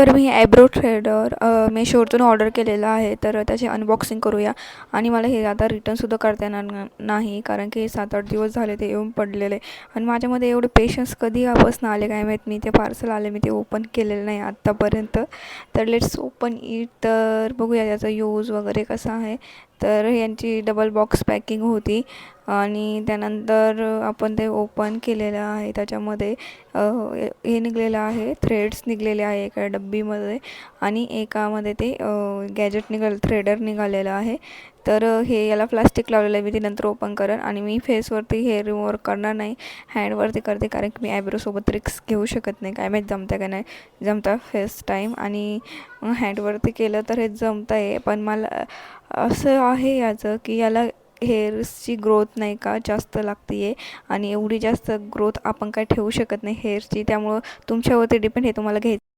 तर मी ॲयब्रो threader मेशोवरतून order केलेलं आहे. तर त्याची अनबॉक्सिंग करूया. आणि मला हे आता रिटर्नसुद्धा करता येणार नाही, कारण की 7-8 दिवस झाले ते येऊन पडलेले. आणि माझ्यामध्ये एवढे पेशन्स कधीपासून आले काय माहीत. मी ते पार्सल आले, मी ते ओपन केलेलं नाही आत्तापर्यंत. तर लेट्स ओपन इट. तर बघूया त्याचा यूज वगैरे कसा आहे. तर यांची डबल बॉक्स पॅकिंग होती आणि त्यानंतर आपण ते ओपन केलेलं आहे. त्याच्यामध्ये हे निघलेलं आहे, थ्रेड्स निघलेले आहे एका डब्बीमध्ये आणि एकामध्ये ते गॅजेट थ्रेडर निघालेलं आहे. तर हे याला प्लास्टिक लावलेलं आहे. मी ते नंतर ओपन करेन आणि मी फेसवरती हेअर रिमूव्हर करणार नाही, हँडवरती करते, कारण की मी ॲयब्रोसोबत रिस्क घेऊ शकत नाही. काय माहीत जमतं का नाही जमतं फर्स्ट टाईम. आणि हँडवरती केलं तर हे जमतं आहे. पण मला असं आहे याचं की याला हेअर्सची ग्रोथ नाही का जास्त लागते आहे. आणि एवढी जास्त ग्रोथ आपण काय ठेवू शकत नाही हेअर्सची. त्यामुळं तुमच्यावरती डिपेंड, हे तुम्हाला घ्यायचं